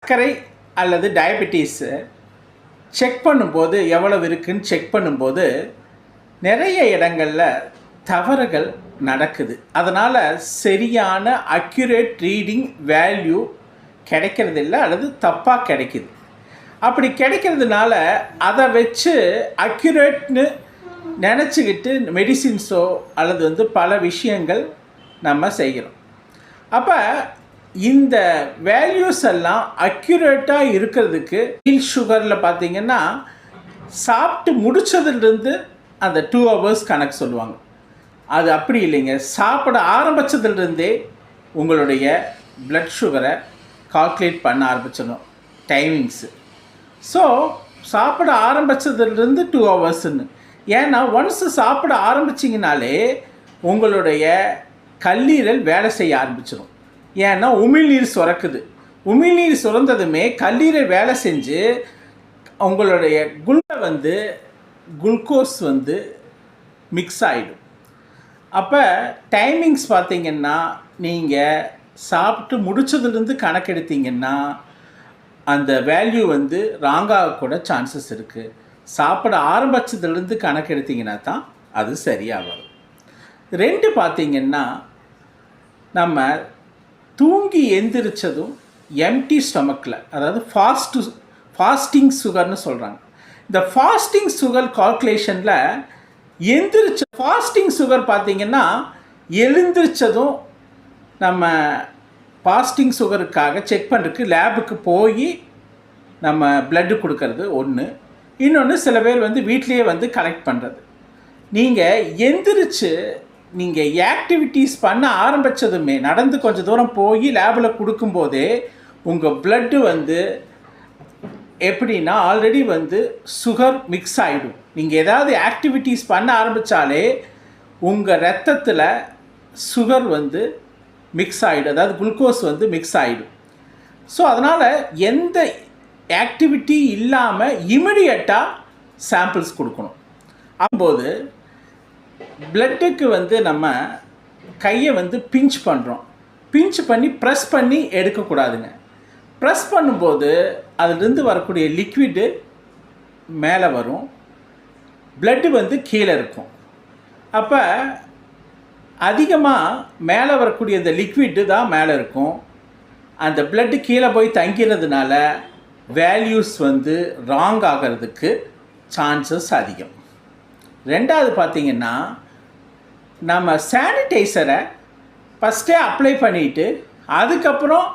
சர்க்கரை அல்லது diabetes check பண்ணும்போது எவ்வளவு இருக்குன்னு செக் பண்ணும்போது நிறைய இடங்களில் தவறுகள் நடக்குது. அதனால் சரியான அக்யூரேட் ரீடிங் வேல்யூ கிடைக்கிறதில்ல அல்லது தப்பாக கிடைக்குது. அப்படி கிடைக்கிறதுனால அதை வச்சு அக்யூரேட்னு நினச்சிக்கிட்டு மெடிசின்ஸோ அல்லது பல விஷயங்கள் நம்ம செய்கிறோம். அப்போ இந்த வேல்யூஸ் எல்லாம் அக்யூரேட்டாக இருக்கிறதுக்கு மீல் சுகரில் பார்த்திங்கன்னா சாப்பிட்டு முடித்ததுலேருந்து அந்த 2 hours கணக்கு சொல்லுவாங்க. அது அப்படி இல்லைங்க. சாப்பிட ஆரம்பித்ததுலேருந்தே உங்களுடைய ப்ளட் சுகரை கால்குலேட் பண்ண ஆரம்பிச்சிடணும் டைமிங்ஸு. ஸோ சாப்பிட ஆரம்பித்ததுலேருந்து 2 hours. ஏன்னா ஒன்ஸ் சாப்பிட ஆரம்பிச்சிங்கனாலே உங்களுடைய கல்லீரல் வேலை செய்ய ஆரம்பிச்சிடும். ஏன்னா உமிழ்நீர் சுரக்குது. உமிழ்நீர் சுரந்ததுமே கல்லீரல் வேலை செஞ்சு உங்களுடைய குளுக்கோஸ் மிக்ஸ் ஆகிடும். அப்போ டைமிங்ஸ் பார்த்திங்கன்னா நீங்கள் சாப்பிட்டு முடித்ததுலேருந்து கணக்கெடுத்திங்கன்னா அந்த வேல்யூ ராங்காக கூட சான்சஸ் இருக்குது. சாப்பிட ஆரம்பித்ததுலேருந்து கணக்கெடுத்திங்கன்னா தான் அது சரியாக வரும். 2 பார்த்திங்கன்னா நம்ம தூங்கி எந்திரிச்சதும் எம்டி ஸ்டொமக்கில், அதாவது ஃபாஸ்டிங் சுகர்னு சொல்கிறாங்க. இந்த ஃபாஸ்டிங் சுகர் கால்குலேஷனில் ஃபாஸ்டிங் சுகர் பார்த்திங்கன்னா எழுந்திரிச்சதும் நம்ம ஃபாஸ்டிங் சுகருக்காக செக் பண்ணுறதுக்கு லேபுக்கு போய் நம்ம ப்ளட்டு கொடுக்கறது ஒன்று. இன்னொன்று சில பேர் வீட்லேயே கலெக்ட் பண்ணுறது. நீங்கள் எந்திரிச்சு நீங்கள் ஆக்டிவிட்டீஸ் பண்ண ஆரம்பித்ததுமே நடந்து கொஞ்சம் தூரம் போய் லேபில் கொடுக்கும்போதே உங்கள் ப்ளட்டு எப்படின்னா ஆல்ரெடி சுகர் மிக்ஸ் ஆகிடும். நீங்கள் ஏதாவது ஆக்டிவிட்டீஸ் பண்ண ஆரம்பித்தாலே உங்கள் ரத்தத்தில் சுகர் மிக்ஸ் ஆகிடும், அதாவது குளுக்கோஸ் மிக்ஸ் ஆகிடும். ஸோ அதனால் எந்த ஆக்டிவிட்டி இல்லாமல் இமிடியட்டாக சாம்பிள்ஸ் கொடுக்கணும். அப்போது ப்ளட்டுக்கு நம்ம கையை பிஞ்ச் பண்ணுறோம். பிஞ்ச் பண்ணி ப்ரெஸ் பண்ணி எடுக்கக்கூடாதுங்க. ப்ரெஸ் பண்ணும்போது அதிலிருந்து வரக்கூடிய லிக்விடு மேலே வரும், ப்ளட்டு கீழே இருக்கும். அப்போ அதிகமாக மேலே வரக்கூடிய அந்த லிக்விடு தான் மேலே இருக்கும். அந்த ப்ளட்டு கீழே போய் தங்கிறதுனால வேல்யூஸ் ராங் ஆகிறதுக்கு சான்சஸ் அதிகம். 2வது பார்த்திங்கன்னா நம்ம சானிடைசரை ஃபஸ்ட்டே அப்ளை பண்ணிவிட்டு அதுக்கப்புறம்